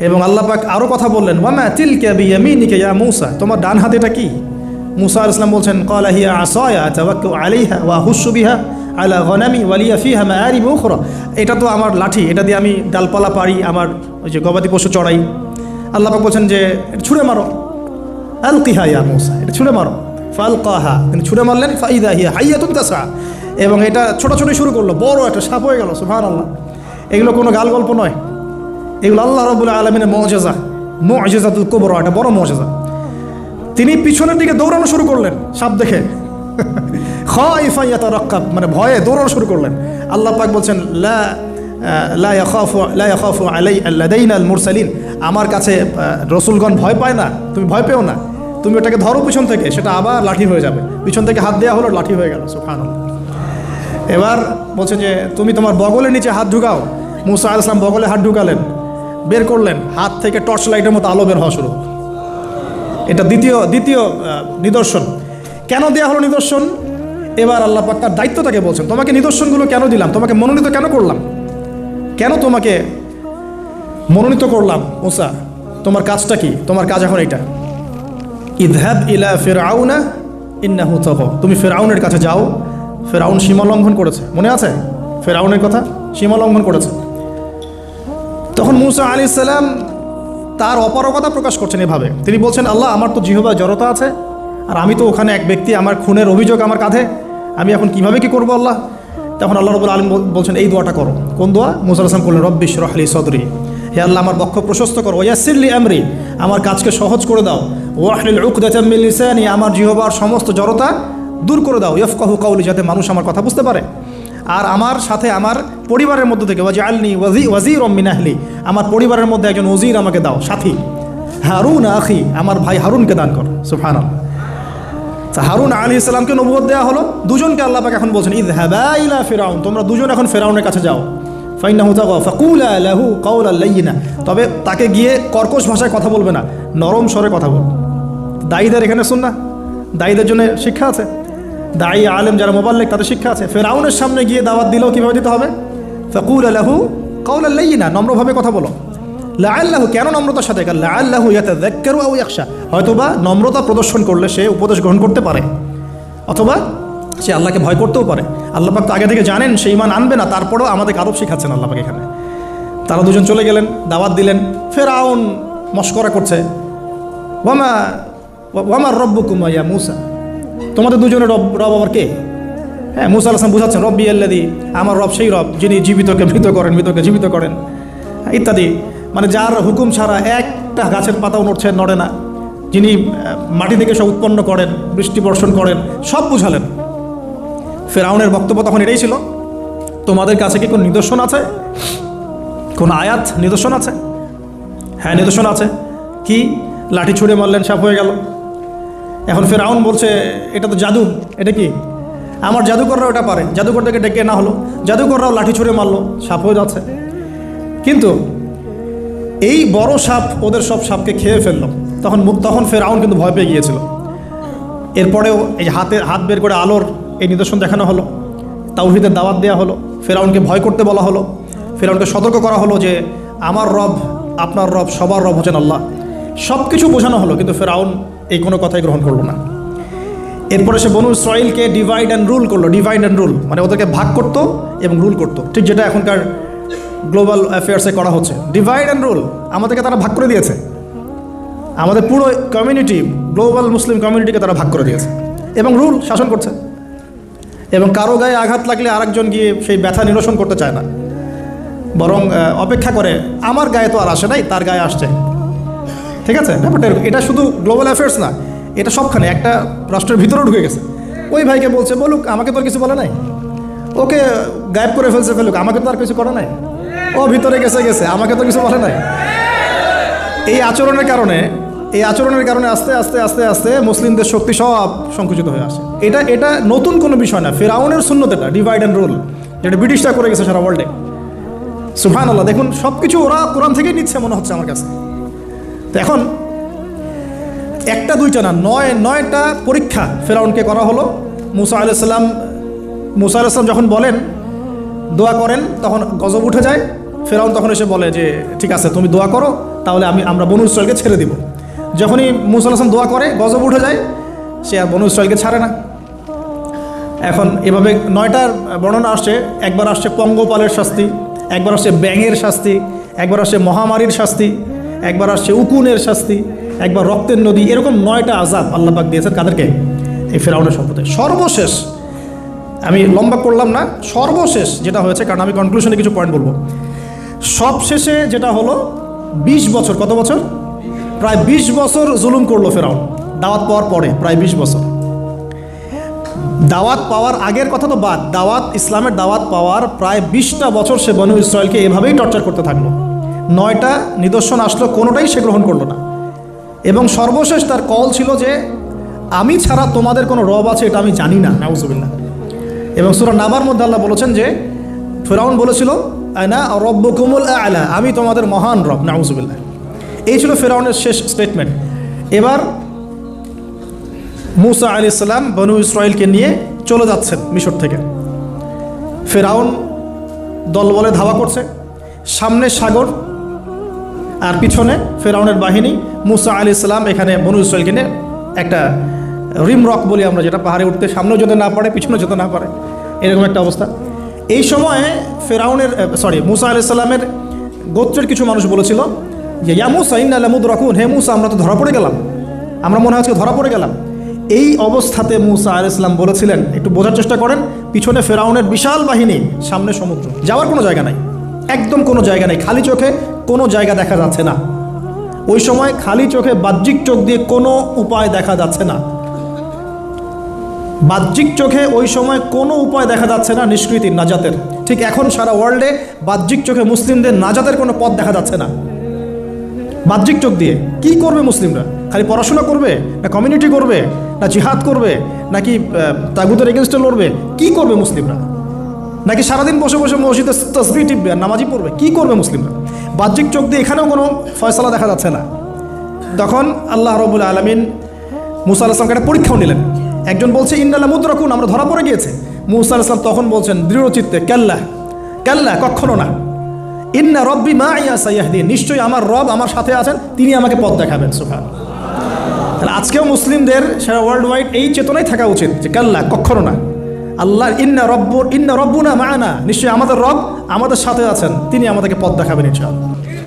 এবং আল্লাহ পাক আরও কথা বললেন, ওয়ামা তিলকা বিয়ামিনিকা ইয়া মূসা, তোমার ডান হাতে এটা কি? মূসা আলাইহিস সালাম বলছেন, ক্বালা হিয়া আসায়া আতাওয়াক্কাউ আলাইহা ওয়া আহুশু বিহা আলা গনামি ওয়া লিয়া ফিহা মাআরিব উখরা, এটা তো আমার লাঠি, এটা দিয়ে আমি ডালপালা পারি, আমার ওই যে গবাদি পশু চড়াই। আল্লাহ পাক বলছেন যে এটা ছুঁড়ে মারো, আলকিহা ইয়া মূসা, এটা ছুঁড়ে মারো। ফালকাহা, তিনি ছুঁড়ে মারলেন, ফাইদা হিয়া হাইয়াতুন তাসা, এবং এটা ছোটাছুটি শুরু করলো, বড় একটা সাপ হয়ে গেল। সুবহানাল্লাহ, এগুলো কোনো গাল গল্প নয়, এগুলো আল্লাহ রাব্বুল আলামিনের মুআজিজা, মুআজিজাতুল কুবরা, এটা বড় মুআজিজা। তিনি পিছনের দিকে দৌড়ানো শুরু করলেন সাপ দেখে, খাইফা ইয়াতারাক্কাব, মানে ভয়ে দৌড়ানো শুরু করলেন। আল্লাহ পাক বলছেন, লা ইয়াখাফু লাদাইনাল মুরসালিন, আমার কাছে রসুলগণ ভয় পায় না, তুমি ভয় পেও না, তুমি ওটাকে ধরো পিছন থেকে, সেটা আবার লাঠি হয়ে যাবে। পিছন থেকে হাত দেওয়া হলো, লাঠি হয়ে গেল। সুবহানাল্লাহ। এবার বলছেন যে তুমি তোমার বগলের নিচে হাত ঢুকাও। মূসা আলাইহিস সালাম বগলে হাত ঢুকালেন, বের করলেন, হাত থেকে টর্চ লাইটের মতো আলো বের হওয়া শুরু। এটা দ্বিতীয় নিদর্শন। কেন দেওয়া হলো নিদর্শন? এবার আল্লাহ পাক তার দায়িত্বটাকে বলছেন, তোমাকে নিদর্শনগুলো কেন দিলাম, তোমাকে মনোনীত কেন করলাম, কেন তোমাকে মনোনীত করলাম মূসা, তোমার কাজটা কি? তোমার কাজ এখন এটা, ইযহাব ইলা ফিরআউনা ইন্নাহু তাগা, তুমি ফিরআউনের কাছে যাও, ফিরআউন সীমা লঙ্ঘন করেছে, মনে আছে ফিরআউনের কথা, সীমা লঙ্ঘন করেছে। তখন মূসা আলাইহিস সালাম তার অপারগতা প্রকাশ করছেন এভাবে, তিনি বলছেন, আল্লাহ আমার তো জিহ্বার জড়তা আছে, আর আমি তো ওখানে এক ব্যক্তি, আমার খুনের অভিযোগ আমার কাঁধে, আমি এখন কিভাবে কি করবো আল্লাহ? তখন আল্লাহ রাব্বুল আলামিন বলছেন, এই দোয়াটা করো। কোন দোয়া? মূসা আলাইহিস সালাম করলেন, রব্বি ইশরাহ লি সাদরি, হে আল্লাহ আমার বক্ষ প্রশস্ত করো, ওয়াসির লি আমরি, আমার কাজকে সহজ করে দাও, ওয়াহলিল উকদাতাম মিন লিসানি, আমার জিহ্বার সমস্ত জড়তা দূর করে দাও, ইয়াফকাহু কাওলি, যাতে মানুষ আমার কথা বুঝতে পারে। আর আমার সাথে আমার পরিবারের মধ্য থেকে ওয়াজআলনি ওয়াজিরাম মিন আহলি, আমার পরিবারের মধ্যে একজন ওজির আমাকে দাও, সাথী। হারুন আখি, আমার ভাই হারুনকে দান কর। সুবহানাল্লাহ। হারুন আলাইহিস সালামকে নবুয়ত দেওয়া হলো, দুজনকে আল্লাহ পাক এখন বলছেন, ইযহাবা ইলা ফিরআউন, তোমরা দুজন এখন ফিরআউনের কাছে যাও, ফাইন্নাহু তাগা ফাকুলা লাহু কাওলাল লাইয়িনা, তবে তাকে গিয়ে কর্কশ ভাষায় কথা বলবে না, নরম স্বরে কথা বলবে। দায়ীদের এখানে সুন্নাহ, দায়ীদের জন্য শিক্ষা আছে, দায়ী আলেম যারা মুবাল্লিগ তাদের শিক্ষা আছে। ফিরআউনের সামনে গিয়ে দাওয়াত দিলেও কীভাবে দিতে হবে? ফাকুলা লাহু কাওলাল লাইয়িনা, নম্রভাবে কথা বলো। লাআল্লাহু, কেন নম্রতার সাথে? লাআল্লাহু ইয়াতাযাক্কারু আও ইয়াখশা, হয়তোবা নম্রতা প্রদর্শন করলে সে উপদেশ গ্রহণ করতে পারে, অথবা সে আল্লাহকে ভয় করতেও পারে। আল্লাহ পাক তো আগে থেকে জানেন সে ঈমান আনবে না, তারপরেও আমাদের আদব শেখাচ্ছেন আল্লাহ পাক এখানে। তারা দুজন চলে গেলেন, দাওয়াত দিলেন। ফিরআউন মশকরা করছে, ওয়ামা রব্বুকুম ইয়া মূসা, তোমাদের দুজনের রব আবার কে? হ্যাঁ, মূসা আলাইহিস সালাম বুঝাচ্ছেন, রব্বি আল্লাযী, আমার রব সেই রব যিনি জীবিতকে মৃত করেন, মৃতকে জীবিত করেন, ইত্যাদি। মানে যার হুকুম ছাড়া একটা গাছের পাতাও নড়ে না, যিনি মাটি থেকে সব উৎপন্ন করেন, বৃষ্টি বর্ষণ করেন, সব বুঝালেন। ফিরআউনের বক্তব্য তখন এটাই ছিল, তোমাদের কাছে কি কোনো নিদর্শন আছে, কোন আয়াত নিদর্শন আছে? হ্যাঁ, নিদর্শন আছে। কি? লাঠি ছুঁড়ে মারলেন, সাপ হয়ে গেল। এখন ফিরআউন বলছে, এটা তো জাদু, এটা কি? আমার জাদুকররাও এটা পারে, জাদুকরদেরকে ডেকে না হলো, জাদুকররাও লাঠি ছুঁড়ে মারলো, সাপ হয়ে যাচ্ছে। কিন্তু এই বড় সাপ ওদের সব সাপকে খেয়ে ফেললো। তখন ফিরআউন কিন্তু ভয় পেয়ে গিয়েছিল। এরপরেও এই হাত বের করে আলোর এই নিদর্শন দেখানো হলো, তাওহীদের দাওয়াত দেওয়া হলো, ফিরআউনকে ভয় করতে বলা হলো, ফিরআউনকে সতর্ক করা হলো যে আমার রব, আপনার রব, সবার রব হচ্ছেন আল্লাহ। সব কিছু বোঝানো হলো, কিন্তু ফিরআউন এই কোনো কথাই গ্রহণ করলো না। এরপরে সে বনু ইসরাঈলকে ডিভাইড অ্যান্ড রুল করলো। ডিভাইড অ্যান্ড রুল মানে ওদেরকে ভাগ করতো এবং রুল করতো, ঠিক যেটা এখনকার গ্লোবাল অ্যাফেয়ার্সে করা হচ্ছে। ডিভাইড অ্যান্ড রুল, আমাদেরকে তারা ভাগ করে দিয়েছে, আমাদের পুরো কমিউনিটি, গ্লোবাল মুসলিম কমিউনিটিকে তারা ভাগ করে দিয়েছে এবং রুল শাসন করছে। এবং কারো গায়ে আঘাত লাগলে আরেকজন গিয়ে সেই ব্যথা নিরসন করতে চায় না, বরং অপেক্ষা করে, আমার গায়ে তো আর আসে নাই, তার গায়ে আসছে। ঠিক আছে, ব্যাপারটা এটা শুধু গ্লোবাল অ্যাফেয়ার্স না, এটা সবখানে, একটা রাষ্ট্রের ভিতরেও ঢুকে গেছে। ওই ভাইকে বলছে, বলুক, আমাকে তো আর কিছু বলে নাই, ওকে গায়েব করে ফেলুক, আমাকে তো আর কিছু করে নাই, ও ভিতরে গেছে, আমাকে তো কিছু বলে নাই। এই আচরণের কারণে আস্তে আস্তে আস্তে আস্তে মুসলিমদের শক্তি সব সংকুচিত হয়ে আসে। এটা নতুন কোনো বিষয় না, ফিরআউনের সুন্নত এটা, ডিভাইড অ্যান্ড রুল, যেটা ব্রিটিশরা করে গেছে সারা ওয়ার্ল্ডে। সুবহানাল্লাহ, দেখুন সব কিছু ওরা কোরআন থেকেই নিচ্ছে মনে হচ্ছে আমার কাছে। তো এখন একটা দুইটা না, নয়টা পরীক্ষা ফিরআউনকে করা হলো। মূসা আলাইহিস সালাম যখন বলেন, দোয়া করেন, তখন গজব উঠে যায়, ফেরাউন তখন এসে বলে যে ঠিক আছে তুমি দোয়া করো, তাহলে আমরা বনু ইসরাইলকে ছেড়ে দিব। যখনই মূসা আলাইহিস সালাম দোয়া করে গজব উঠে যায়, সে আর বনু ইসরাইলকে ছাড়ে না। এখন এভাবে 9টার বর্ণনা আসছে। একবার আসছে পঙ্গপালের শাস্তি, একবার আসছে ব্যাঙের শাস্তি, একবার আসছে মহামারীর শাস্তি, একবার আসছে উকুনের শাস্তি, একবার রক্তের নদী। এরকম 9টা আযাব আল্লাহ পাক দিয়েছেন কাদেরকে? এই ফেরাউনের সম্প্রদায়। সর্বশেষ, আমি লম্বা করলাম না, সর্বশেষ যেটা হয়েছে, কারণ আমি কনক্লুশনে কিছু পয়েন্ট বলবো। সবশেষে যেটা হলো 20 বছর, কত বছর? প্রায় 20 বছর জুলুম করলো ফেরাউন দাওয়াত পাওয়ার পরে। প্রায় 20 বছর। দাওয়াত পাওয়ার আগের কথা তো বাদ, ইসলামের দাওয়াত পাওয়ার প্রায় 20টা বছর সে বনু ইসরায়েলকে এভাবেই টর্চার করতে থাকলো। 9টা নিদর্শন আসলো, কোনোটাই সে গ্রহণ করলো না। এবং সর্বশেষ তার কল ছিল যে আমি ছাড়া তোমাদের কোনো রব আছে এটা আমি জানি না, নাউজুবিল্লাহ। এবং সূরা নাবার মধ্যে আল্লাহ বলেছেন যে ফেরাউন বলেছিল আনা রব্বুকুমুল আ'লা, আমি তোমাদের মহান রব, নাউজুবিল্লাহ। এই ছিল ফেরাউনের শেষ স্টেটমেন্ট। এবার মূসা আলাইহিস সালাম বনু ইসরায়েলকে নিয়ে চলে যাচ্ছেন মিশর থেকে। ফেরাউন দলবলে ধাওয়া করছে, সামনে সাগর আর পিছনে ফেরাউনের বাহিনী। মূসা আলাইহিস সালাম এখানে বনু ইসরায়েলকে নিয়ে একটা রিম রক বলি আমরা, যেটা পাহাড়ে উঠতে সামনেও যেতে না পারে পিছনে যেতে না পারে, এরকম একটা অবস্থা। এই সময়ে মূসা আলাইহিস সালামের গোত্রের কিছু মানুষ বলেছিল যে ইয়া মূসা ইন্না লামুদরাকুন, হে মূসা আমরা তো ধরা পড়ে গেলাম, আমরা মনে হয় ধরা পড়ে গেলাম। এই অবস্থাতে মূসা আলাইহিস সালাম বলেছিলেন, একটু বোঝার চেষ্টা করেন, পিছনে ফেরাউনের বিশাল বাহিনী, সামনে সমুদ্র, যাওয়ার কোনো জায়গা নাই, একদম কোনো জায়গা নেই, খালি চোখে কোনো জায়গা দেখা যাচ্ছে না। ওই সময় খালি চোখে, বাহ্যিক চোখ দিয়ে কোনো উপায় দেখা যাচ্ছে না। বাহ্যিক চোখে ওই সময় কোনো উপায় দেখা যাচ্ছে না নিষ্কৃতির, নাজাতের। ঠিক এখন সারা ওয়ার্ল্ডে বাহ্যিক চোখে মুসলিমদের নাজাতের কোনো পথ দেখা যাচ্ছে না। বাহ্যিক চোখ দিয়ে কি করবে মুসলিমরা? খালি পড়াশোনা করবে, না কমিউনিটি করবে, না জিহাদ করবে, নাকি তাগুতের এগেনস্টে লড়বে? কি করবে মুসলিমরা? নাকি সারাদিন বসে বসে মসজিদে তাসবিহ টিপবে আর নামাজি পড়বে? কি করবে মুসলিমরা? বাহ্যিক চোখ দিয়ে এখানেও কোনো ফয়সালা দেখা যাচ্ছে না। তখন আল্লাহ রাব্বুল আলামিন মূসা আলাইহিস সালামকে একটা পরীক্ষাও নিলেন। একজন বলছে ইন্না লামুদরাকুন, আমরা ধরা পড়ে গিয়েছে। মূসা আলাইহিস সালাম তখন বলছেন দৃঢ়চিত্তে কাল্লা, কাল্লা, কখনো না, ইন্না রব্বি মাইয়া সাইয়াহদিন, নিশ্চয়ই আমার রব আমার সাথে আছেন, তিনি আমাকে পথ দেখাবেন। সুবহানাল্লাহ। তাহলে আজকেও মুসলিমদের সারা ওয়ার্ল্ড ওয়াইড এই চেতনাই থাকা উচিত যে কাল্লা, কখনো না, আল্লাহ ইন্না রব্বুনা মা'ানা, নিশ্চয়ই আমাদের রব আমাদের সাথে আছেন, তিনি আমাদেরকে পথ দেখাবেন ইনশাআল্লাহ।